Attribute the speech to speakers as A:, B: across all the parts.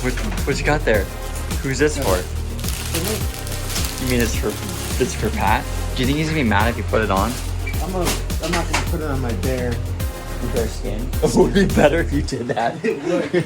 A: What you got there? Who's this for? You mean it's for Pat? Do you think he's gonna be mad if you put it on?
B: I'm not gonna put it on my bare skin.
A: It would be better if you did that.
B: It would.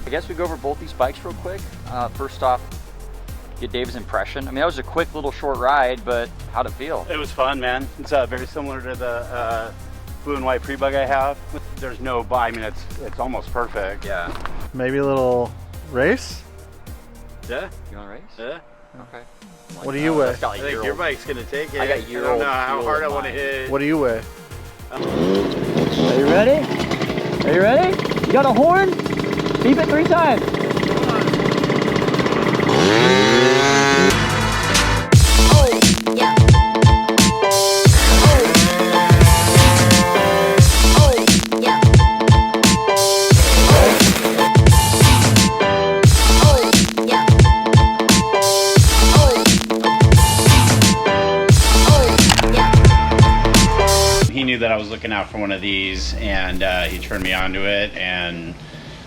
A: I guess we go over both these bikes real quick. First off, get Dave's impression. I mean, that was a quick little short ride, but how'd it feel?
C: It was fun, man. It's very similar to the blue and white pre-bug I have. There's no I mean, it's almost perfect.
A: Yeah.
D: Maybe a little race?
C: Yeah.
A: You want to race?
C: Yeah.
A: Okay.
D: What do you weigh?
C: I think your bike's gonna take it.
A: I got
C: I don't know how hard I want to
A: mine.
C: hit.
D: What do you weigh?
A: Are you ready? Are you ready? You got a horn? Beep it 3 times.
C: He knew that I was looking out for one of these, and he turned me onto it, and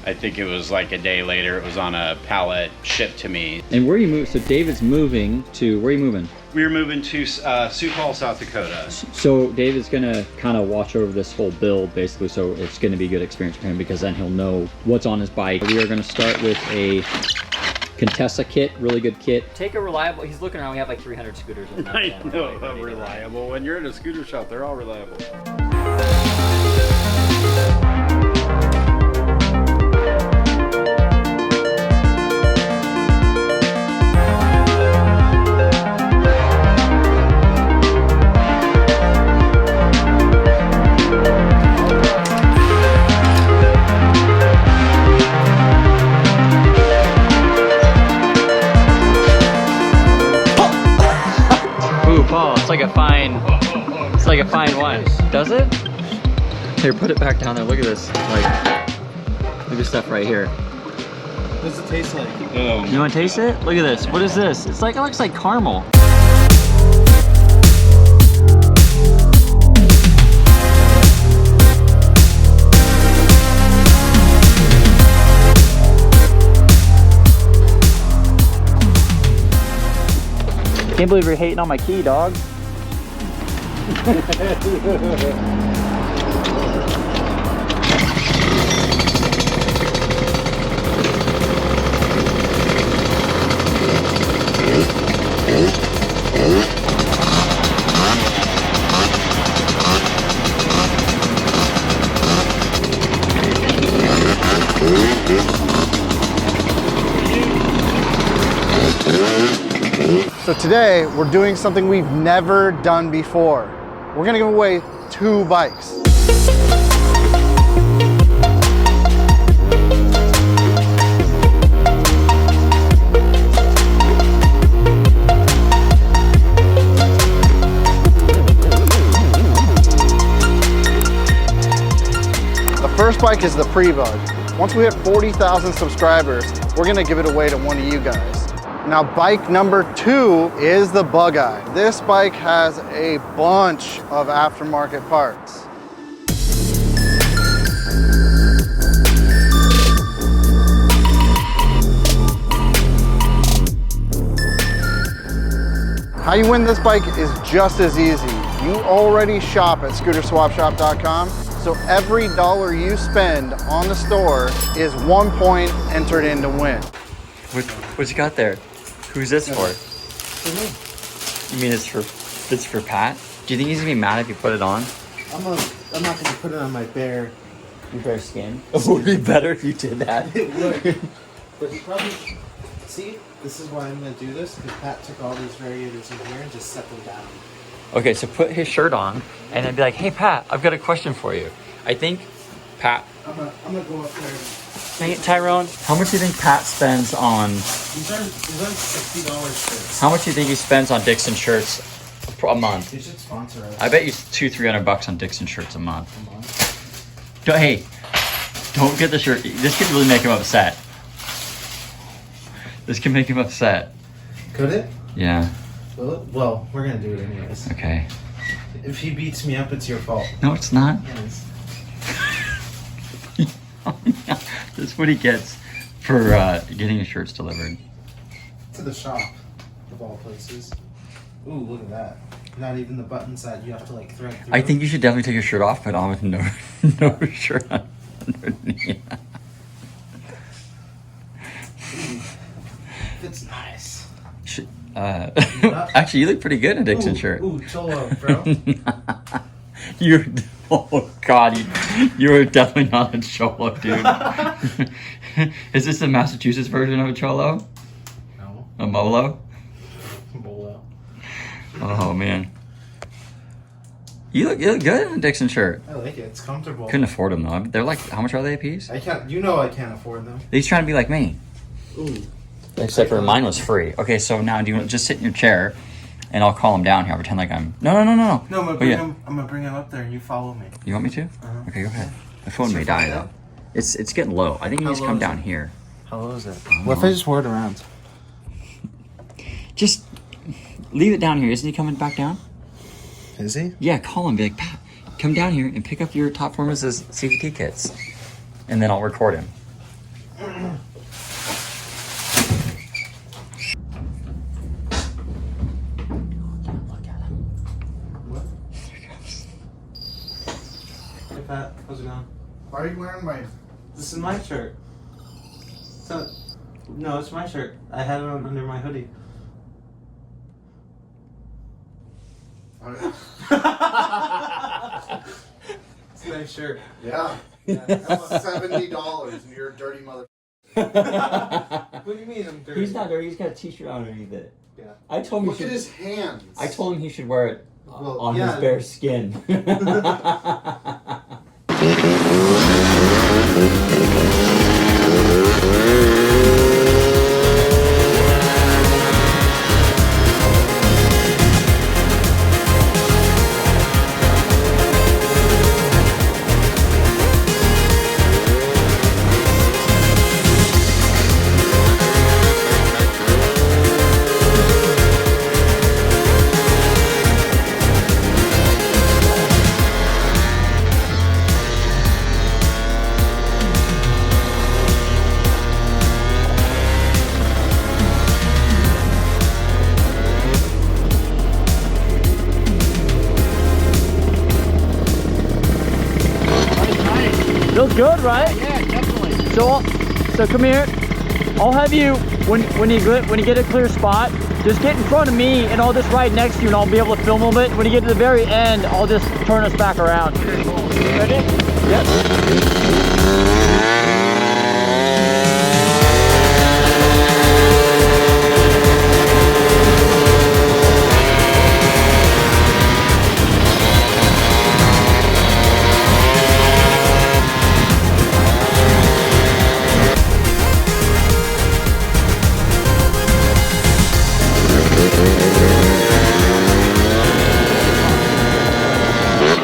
C: I think it was like a day later, it was on a pallet shipped to me.
A: And where are you moving? So David's moving to, where are you moving?
C: We were moving to Sioux Falls, South Dakota.
A: So David's gonna kind of watch over this whole build basically, so it's gonna be a good experience for him because then he'll know what's on his bike. We are gonna start with a Contessa kit, really good kit. Take a reliable, he's looking around, we have like 300 scooters in there.
C: I know, reliable. When you're in a scooter shop, they're all reliable.
A: Ooh, Paul, it's like a fine wine. Does it? Here, put it back down there. Look at this. Like, look at this stuff right here.
B: What does it taste like?
A: You want to taste it? Look at this. What is this? It's like, it looks like caramel. Can't believe you're hating on my key, dog.
D: So today, we're doing something we've never done before. We're gonna give away 2 bikes. The first bike is the pre-bug. Once we hit 40,000 subscribers, we're gonna give it away to one of you guys. Now, bike number 2 is the BUGEY. This bike has a bunch of aftermarket parts. How you win this bike is just as easy. You already shop at Scooterswapshop.com, so every dollar you spend on the store is 1 point entered in to win.
A: What you got there? Who's this for?
B: For me.
A: You mean it's for Pat? Do you think he's gonna be mad if you put it on?
B: I'm not gonna put it on my bare skin.
A: It would be better if you did that.
B: It would. But he probably See, this is why I'm gonna do this, because Pat took all these radiators in here and just set them down.
A: Okay, so put his shirt on and then be like, hey Pat, I've got a question for you. I think Pat.
B: I'm gonna go up there.
A: Dang it, Tyrone. How much do you think Pat spends on?
B: These are $60 shirts.
A: How much do you think he spends on Dixon shirts a month?
B: They should sponsor us.
A: I bet you $200-300 on Dixon shirts a month. Hey, don't get the shirt. This could really make him upset. This can make him upset.
B: Could it?
A: Yeah.
B: Will it? Well, we're gonna do it anyways.
A: Okay.
B: If he beats me up, it's your fault.
A: No, it's not.
B: Yes.
A: This is what he gets for getting his shirts delivered.
B: To the shop, of all places. Ooh, look at that. Not even the buttons that you have to like thread through.
A: I think you should definitely take your shirt off, but on with no shirt underneath.
B: It's nice.
A: Actually, you look pretty good in a Dixon shirt.
B: Ooh, cholo, bro.
A: Oh God, you are definitely not a cholo, dude. Is this the Massachusetts version of a cholo?
B: No.
A: A molo?
B: Bolo.
A: Oh man. You look good in a Dixon shirt.
B: I like it. It's comfortable.
A: Couldn't afford them though. They're like, how much are they a piece?
B: I can't. You know I can't afford them.
A: He's trying to be like me.
B: Ooh.
A: Except for mine was free. Okay, so now do you want to just sit in your chair, and I'll call him down here. I'll pretend like I'm. No.
B: No, I'm gonna bring him. I'm gonna bring him up there, and you follow me.
A: You want me to? Okay, go ahead. My phone may die though. It's getting low. I think you need to come down here.
B: How low is it? What if I just wore it around?
A: Just leave it down here. Isn't he coming back down?
B: Is he?
A: Yeah, call him. Be like, Pat, come down here and pick up your Top Performance's CVT kits, and then I'll record him.
B: Hey Pat, how's it going?
D: Why are you wearing my...
B: This is my shirt. So, no, it's my shirt. I had it on under my hoodie. It's a nice shirt.
D: Yeah. That's $70 and you're a dirty mother...
B: What do you mean I'm dirty?
A: He's not dirty. He's got a T-shirt underneath it.
B: Yeah.
A: I told him
D: Look
A: he
D: at
A: should.
D: his hands.
A: I told him he should wear it
B: Well,
A: on
B: yeah.
A: his bare skin. Feels good, right?
B: Yeah, definitely.
A: So come here. I'll have you when you get a clear spot, just get in front of me and I'll just ride next to you and I'll be able to film a little bit. When you get to the very end, I'll just turn us back around. Ready? Yep.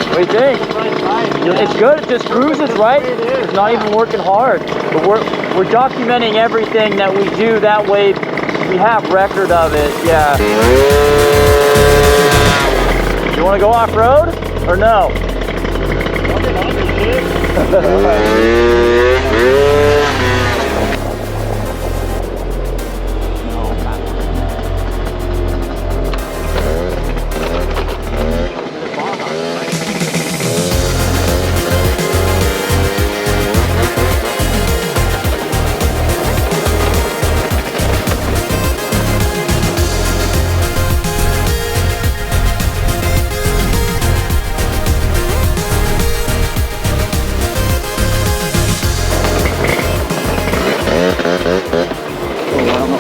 A: What do you think? It's good. It just cruises, right? It's not even working hard. But we're documenting everything that we do. That way, we have record of it. Yeah. You want to go off road or no?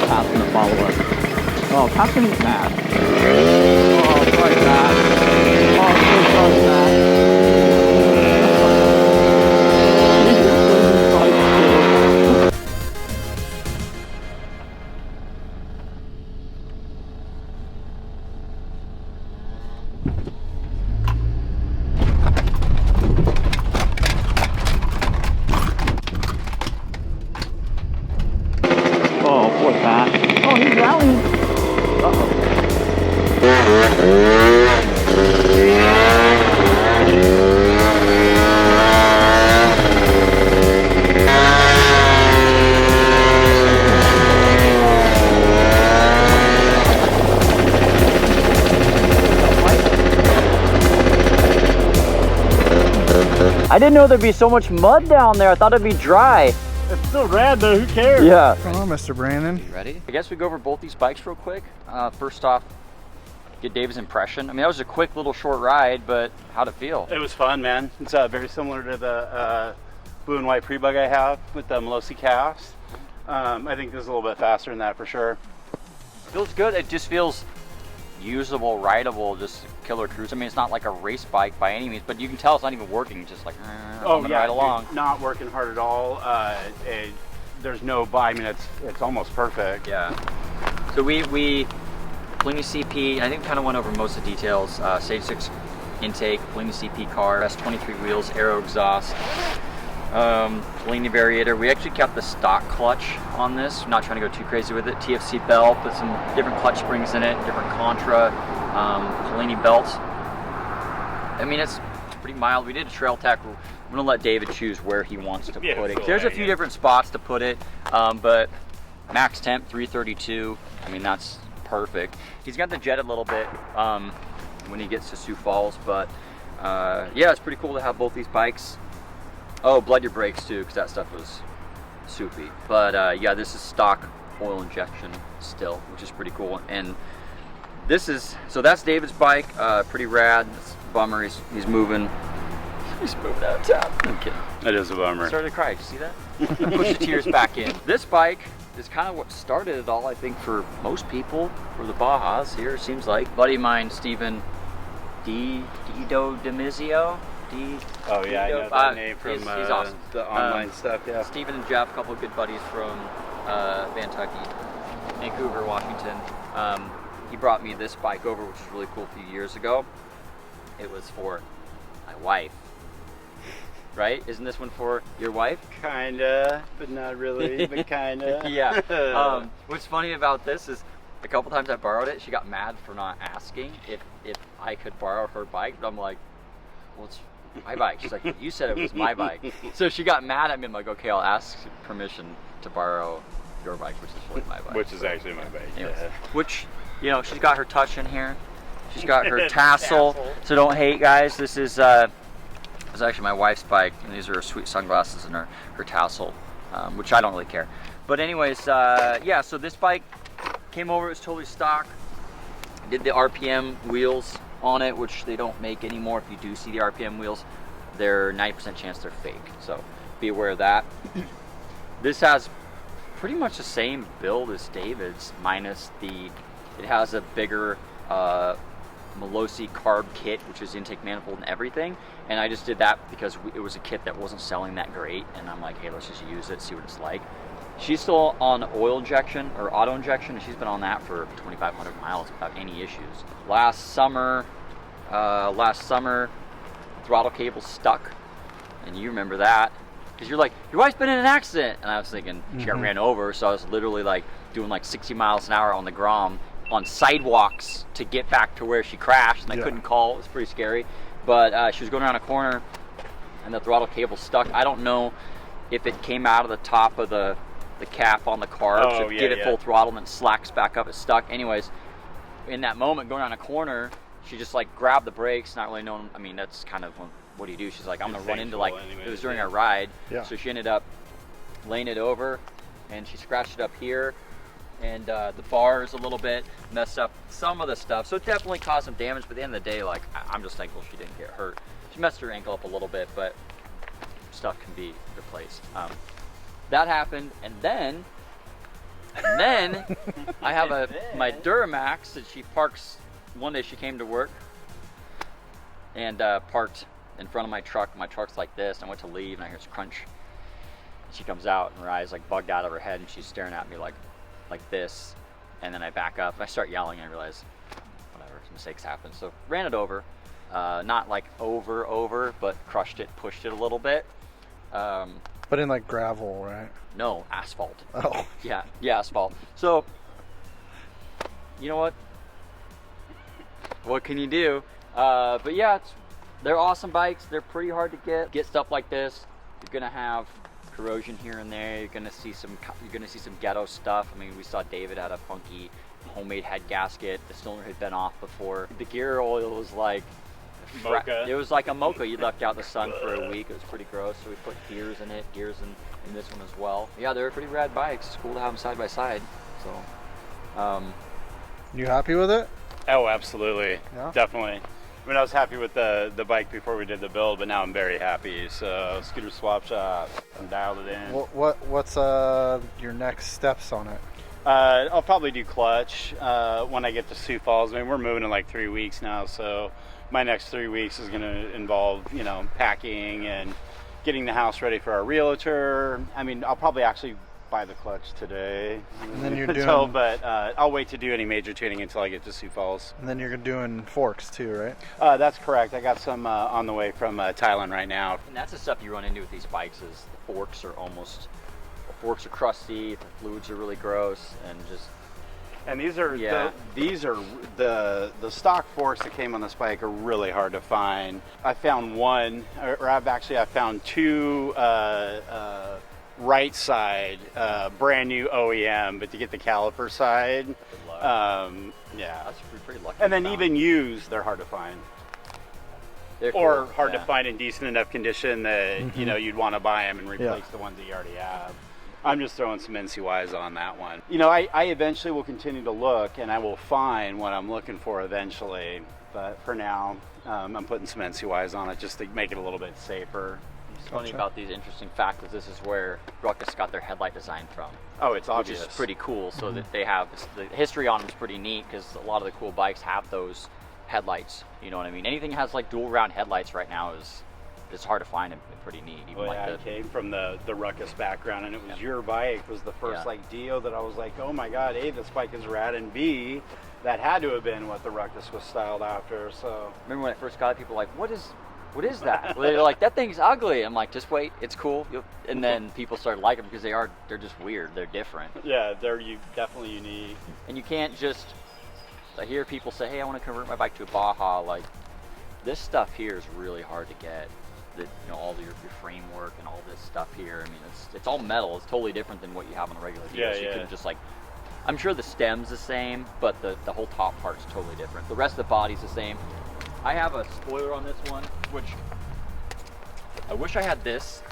A: Pat's gonna follow us. Oh, Pat's gonna get mad. Oh, sorry, Pat. Oh, so sorry, Pat. Oh, poor Pat. Oh, he's rallying. Uh-oh. I didn't know there'd be so much mud down there. I thought it'd be dry.
E: It's still rad though, who cares?
A: Yeah.
D: Come on, Mr. Brandon.
A: You ready? I guess we go over both these bikes real quick. First off, get David's impression. I mean, that was a quick little short ride, but how'd it feel?
C: It was fun, man. It's very similar to the blue and white pre-bug I have with the Melosi calves. I think this is a little bit faster than that for sure.
A: Feels good. It just feels usable, rideable, just killer cruise. I mean, it's not like a race bike by any means, but you can tell it's not even working. It's just like, right along.
C: Dude, not working hard at all. There's no I mean, it's almost perfect.
A: Yeah. So we Blvd CP. I think kind of went over most of the details. Stage 6 intake, Blvd CP car, S23 wheels, aero exhaust. Blvd variator. We actually kept the stock clutch on this. I'm not trying to go too crazy with it. TFC belt, put some different clutch springs in it, different contra, Blvd belts. I mean, it's pretty mild. We did a trail tech. I'm gonna let David choose where he wants to put it. There's a few different spots to put it, but max temp 332. I mean, that's perfect. He's got the jet a little bit when he gets to Sioux Falls, but yeah, it's pretty cool to have both these bikes. Oh, blood your brakes too, because that stuff was soupy. But yeah, this is stock oil injection still, which is pretty cool. And this is, so that's David's bike, pretty rad. It's a bummer, he's moving. He's moving out of town. I'm kidding.
C: It is a bummer.
A: Started to cry, did you see that? Push the tears back in. This bike is kind of what started it all, I think, for most people, for the Bajas here, it seems like. Buddy of mine, Steven Dimizio.
C: Oh yeah, I know that name from
A: he's awesome.
C: The online stuff, yeah.
A: Steven and Jeff, a couple of good buddies from Vancouver, Washington. He brought me this bike over, which was really cool a few years ago. It was for my wife. Right? Isn't this one for your wife?
C: Kinda, but not really, but kinda.
A: Yeah. What's funny about this is a couple times I borrowed it, she got mad for not asking if I could borrow her bike, but I'm like, well, it's my bike. She's like, you said it was my bike. So she got mad at me. I'm like, okay, I'll ask permission to borrow your bike, which is really my bike.
C: Which is actually my bike.
A: Anyways,
C: yeah.
A: Which, you know, she's got her touch in here. She's got her tassel. So don't hate, guys. This is it's actually my wife's bike, and these are her sweet sunglasses and her tassel, which I don't really care. But anyways, yeah, so this bike came over, it was totally stock. Did the RPM wheels on it, which they don't make anymore. If you do see the RPM wheels, they're 90% chance they're fake, so be aware of that. This has pretty much the same build as David's, minus it has a bigger Melosi carb kit, which is intake manifold and everything, and I just did that because it was a kit that wasn't selling that great, and I'm like, hey, let's just use it, see what it's like. She's still on oil injection or auto injection, and she's been on that for 2,500 miles without any issues. Last summer, throttle cable stuck, and you remember that because you're like, your wife's been in an accident, and I was thinking she got ran over, so I was literally like doing like 60 miles an hour on the Grom on sidewalks to get back to where she crashed, and I couldn't call. It was pretty scary, but she was going around a corner, and the throttle cable stuck. I don't know if it came out of the top of the cap on the carb, so get it full throttle and then slacks back up, it's stuck. Anyways, in that moment, going around a corner, she just like grabbed the brakes, not really knowing, I mean, that's kind of, what do you do? She's like, I'm gonna run into, like, it was during our ride, so she ended up laying it over, and she scratched it up here, and the bars a little bit, messed up some of the stuff, so it definitely caused some damage, but at the end of the day, like, I'm just thankful she didn't get hurt. She messed her ankle up a little bit, but stuff can be replaced. That happened, and then And then I have my Duramax that she parks. One day she came to work and parked in front of my truck. My truck's like this. And I went to leave and I hear this crunch. She comes out and her eyes like bugged out of her head and she's staring at me like this. And then I back up and I start yelling and I realize, whatever, mistakes happen. So ran it over, not like over, but crushed it, pushed it a little bit.
D: But in like gravel, right?
A: No, asphalt.
D: Oh.
A: Yeah, asphalt. So, you know what? What can you do? But yeah, they're awesome bikes. They're pretty hard to get. Get stuff like this. You're gonna have corrosion here and there. You're gonna see some ghetto stuff. I mean, we saw David had a funky homemade head gasket. The cylinder had been off before. The gear oil was like
C: mocha.
A: It was like a mocha you left out in the sun for a week. It was pretty gross. So we put gears in it, in this one as well. Yeah, they're pretty rad bikes. It's cool to have them side by side. So,
D: you happy with it?
C: Oh, absolutely.
D: Yeah?
C: Definitely. I mean, I was happy with the bike before we did the build, but now I'm very happy. So, Scooterswapshop, I'm dialed it in.
D: What's your next steps on it?
C: I'll probably do clutch when I get to Sioux Falls. I mean, we're moving in like 3 weeks now, so my next 3 weeks is going to involve, packing and getting the house ready for our realtor. I mean, I'll probably actually buy the clutch today.
D: And then you're doing...
C: but I'll wait to do any major tuning until I get to Sioux Falls.
D: And then you're doing forks too, right?
C: That's correct. I got some on the way from Thailand right now.
A: and that's the stuff you run into with these bikes is the forks are crusty, the fluids are really gross, and just
C: And these are the stock forks that came on this bike are really hard to find. I found one, or I found two right side brand new OEM, but to get the caliper side, yeah,
A: that's pretty lucky.
C: And then even used, they're hard to find.
A: They're
C: Or
A: cool,
C: hard
A: yeah.
C: to find in decent enough condition that you'd want to buy them and replace the ones that you already have. I'm just throwing some NCYs on that one. I eventually will continue to look and I will find what I'm looking for eventually. But for now, I'm putting some NCYs on it just to make it a little bit safer.
A: What's funny about these interesting facts is this is where Ruckus got their headlight design from.
C: Oh, it's obvious.
A: Which is pretty cool. So that they have the history on them is pretty neat because a lot of the cool bikes have those headlights. You know what I mean? Anything that has like dual round headlights right now it's hard to find and pretty neat. Even
C: I came from the Ruckus background, and it was your bike was the first Dio that I was like, oh my god, A, this bike is rad, and B, that had to have been what the Ruckus was styled after. So
A: remember when I first got it, people were like, what is that? They're like, that thing's ugly. I'm like, just wait, it's cool. And then people started liking them because they're just weird. They're different.
C: Yeah, they're definitely unique.
A: And you can't just, I hear people say, hey, I want to convert my bike to a Baja. Like, this stuff here is really hard to get. All your framework and all this stuff here. I mean, it's all metal. It's totally different than what you have on a regular deal. So you can just like, I'm sure the stem's the same, but the whole top part's totally different. The rest of the body's the same. I have a spoiler on this one, which I wish I had this,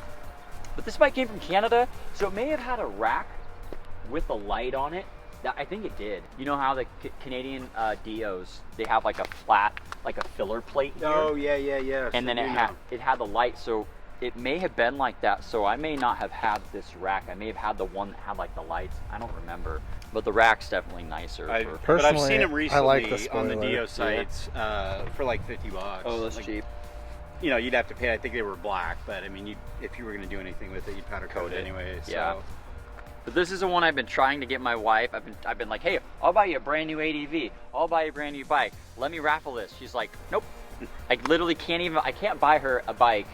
A: but this bike came from Canada, so it may have had a rack with a light on it. I think it did. You know how the Canadian Dios, they have like a flat, like a filler plate here?
C: Oh, yeah.
A: And then it had the light, so it may have been like that. So I may not have had this rack. I may have had the one that had like the lights. I don't remember. But the rack's definitely nicer.
C: But I've seen them recently
D: like
C: on the Dio sites for like $50.
A: Oh, that's
C: like,
A: cheap.
C: You'd have to pay. I think they were black, but I mean, if you were going to do anything with it, you'd powder coat it anyway. So.
A: Yeah. But this is the one I've been trying to get my wife. I've been like, hey, I'll buy you a brand new ADV. I'll buy you a brand new bike. Let me raffle this. She's like, nope. I literally I can't buy her a bike.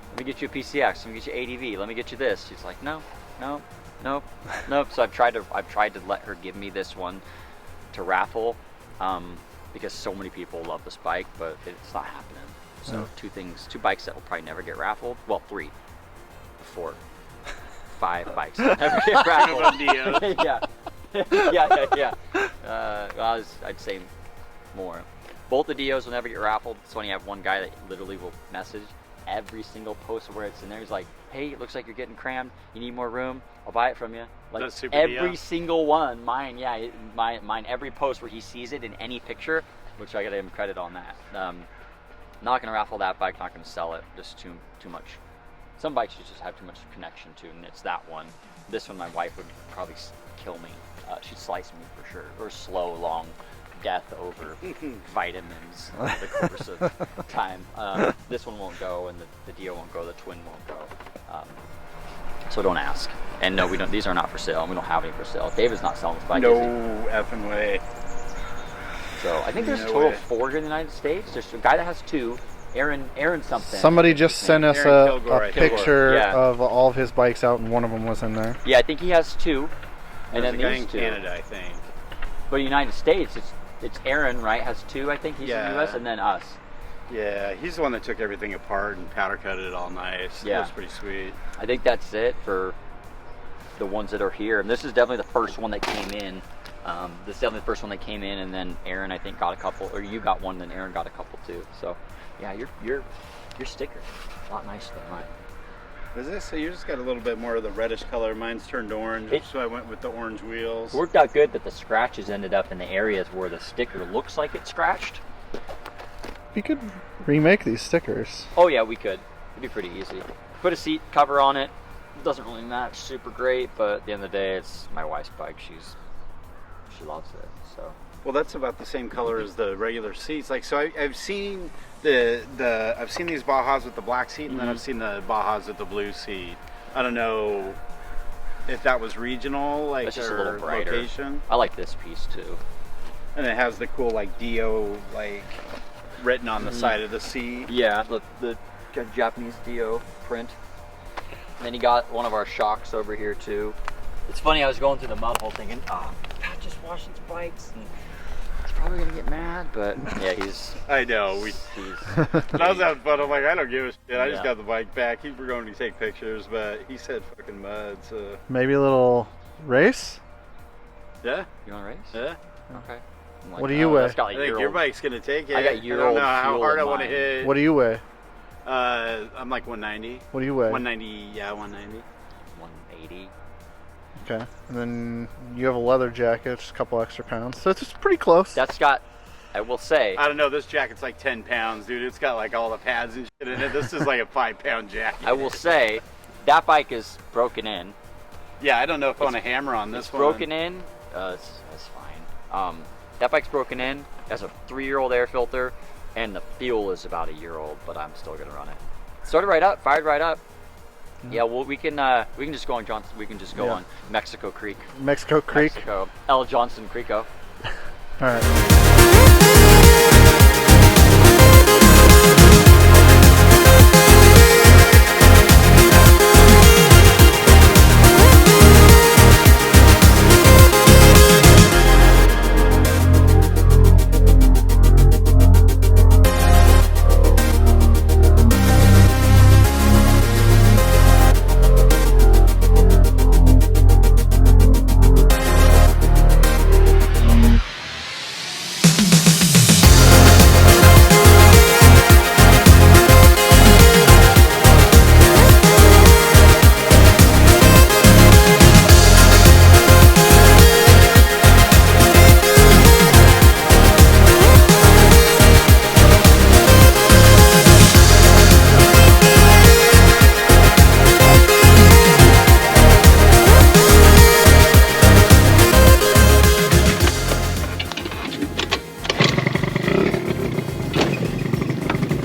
A: Let me get you a PCX. Let me get you ADV. Let me get you this. She's like, no. So I've tried to let her give me this one to raffle because so many people love this bike, but it's not happening. So two bikes that will probably never get raffled. Well, 3, 4, 5 bikes never get raffled. yeah. I'd say more. Both the Dios will never get raffled. It's when you have one guy that literally will message every single post where it's in there. He's like, hey, it looks like you're getting crammed. You need more room. I'll buy it from you. Like every single one. Mine, mine. Every post where he sees it in any picture, which I gotta give him credit on that. Not gonna raffle that bike. Not gonna sell it. Just too much Some bikes you just have too much connection to, and it's that one. This one, my wife would probably kill me. She'd slice me for sure, or slow, long death over vitamins over the course of time. This one won't go, and the Dio won't go, the Twin won't go. So don't ask. And no, we don't. These are not for sale, and we don't have any for sale. David's not selling this bike.
C: No
A: is he?
C: effing way.
A: So I think there's a total of 4 here in the United States. There's a guy that has 2. Aaron something.
D: Somebody just sent us a picture
A: Yeah.
D: of all of his bikes out, and one of them was in there.
A: Yeah, I think he has 2. And
C: There's
A: then
C: a guy
A: these
C: in
A: 2.
C: Canada, I think.
A: But in the United States, it's Aaron, right? Has 2, I think. He's in the US, and then us.
C: Yeah, he's the one that took everything apart and powder coated it all nice.
A: Yeah.
C: It was pretty sweet.
A: I think that's it for the ones that are here. And this is definitely the first one that came in. This is definitely the first one that came in, and then Aaron, I think, got a couple, or you got one, then Aaron got a couple too. So, yeah, your sticker, a lot nicer than mine.
C: Is this? So you just got a little bit more of the reddish color. Mine's turned orange, so I went with the orange wheels.
A: It worked out good that the scratches ended up in the areas where the sticker looks like it's scratched.
D: We could remake these stickers.
A: Oh yeah, we could. It'd be pretty easy. Put a seat cover on it. Doesn't really match super great, but at the end of the day, it's my wife's bike. She loves it. So.
C: Well, that's about the same color as the regular seats. Like, so I've seen I've seen these Bajas with the black seat, and then I've seen the Bajas with the blue seat. I don't know if that was regional, like,
A: it's just
C: or
A: a little brighter.
C: location.
A: I like this piece too.
C: And it has the cool like Dio like written on the side of the seat.
A: Yeah, the Japanese Dio print. And then you got one of our shocks over here too. It's funny, I was going through the mud hole thinking, oh, Pat just washed his bikes, and he's probably gonna get mad, but yeah,
C: I know. When I was having fun, I'm like, I don't give a shit. I just got the bike back. We're going to take pictures, but he said fucking mud, so.
D: Maybe a little race?
C: Yeah.
A: You want to race?
C: Yeah.
A: Okay. Like,
D: What do you weigh?
A: That's got, like,
C: I think your bike's gonna take it.
A: I got
C: I don't
A: year-old
C: know how
A: fuel
C: hard
A: in
C: I want to
A: mine.
C: hit.
D: What do you weigh?
C: I'm like 190.
D: What do you weigh?
C: 190, yeah, 190.
A: 180.
D: Okay. And then you have a leather jacket, just a couple extra pounds. So it's pretty close.
A: That's got, I will say,
C: I don't know, this jacket's like 10 pounds, dude. It's got like all the pads and shit in it. This is like a 5-pound jacket.
A: I will say, that bike is broken in.
C: Yeah, I don't know if I want to hammer on this
A: It's
C: one.
A: broken in. It's fine. That bike's broken in. It has a 3-year-old air filter, and the fuel is about a year old, but I'm still gonna run it. Started right up, fired right up. Yeah, well, we can just go on Johnson. We can just go on Mexico Creek.
D: Mexico Creek.
A: Mexico. L. Johnson Creeko.
D: All right.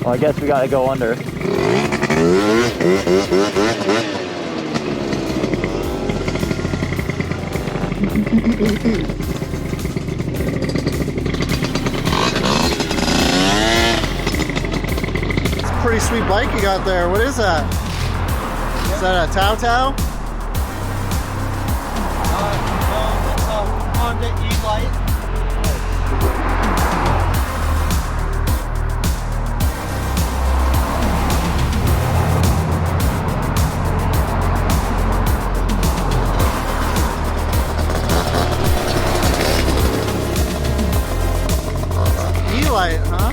A: Well, I guess we gotta go under.
D: It's a pretty sweet bike you got there. What is that? Is that a Tao Tao?
B: Honda E-Lite.
D: E-Lite, huh?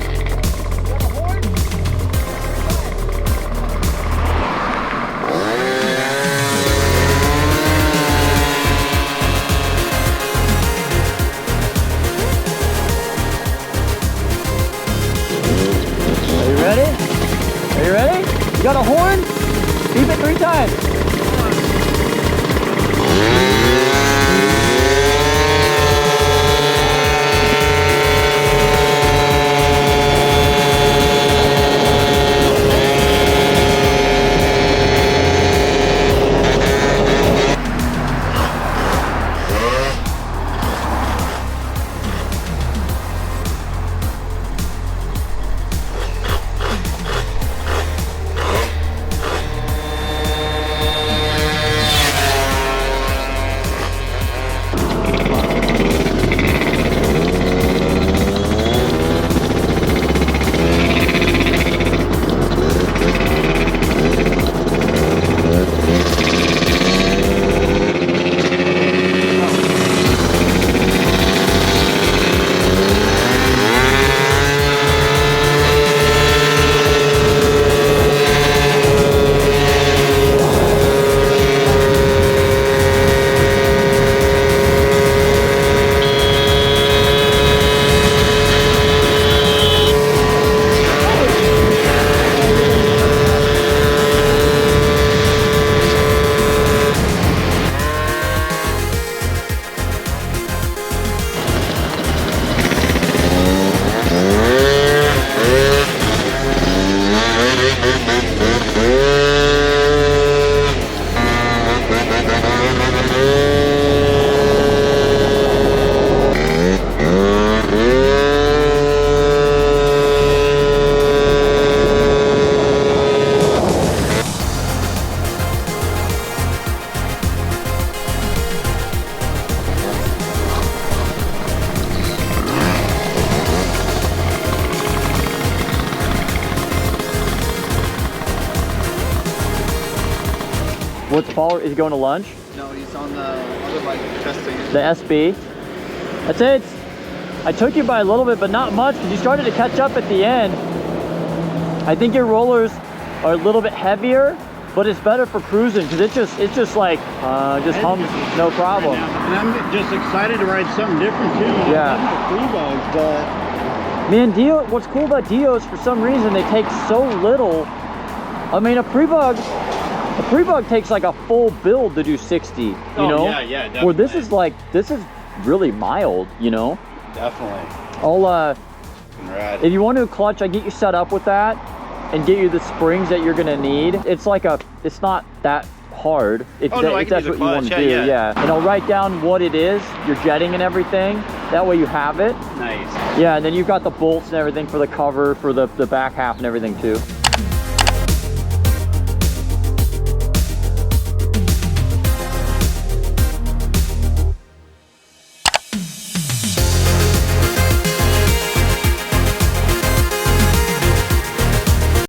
A: What's Paul? Is he going to lunch?
D: No, he's on the other bike testing it.
A: The SB. That's it. I took you by a little bit, but not much, because you started to catch up at the end. I think your rollers are a little bit heavier, but it's better for cruising because it's just like just hums no problem.
E: And I'm just excited to ride something different too.
A: Yeah.
E: I love my Freebugs, but
A: Man, Dio, what's cool about Dios, for some reason they take so little. I mean, a pre-bug takes like a full build to do 60, you know?
E: Yeah, definitely.
A: Where this is really mild, you know?
C: Definitely.
A: I'll
C: Rad.
A: if you want to clutch, I get you set up with that and get you the springs that you're gonna need. It's not that hard. If
C: I
A: that's
C: can do
A: what
C: the
A: you want to
C: clutch,
A: do,
C: yeah.
A: yeah. And I'll write down what it is, your jetting and everything. That way you have it.
C: Nice.
A: Yeah, and then you've got the bolts and everything for the cover, for the back half and everything too.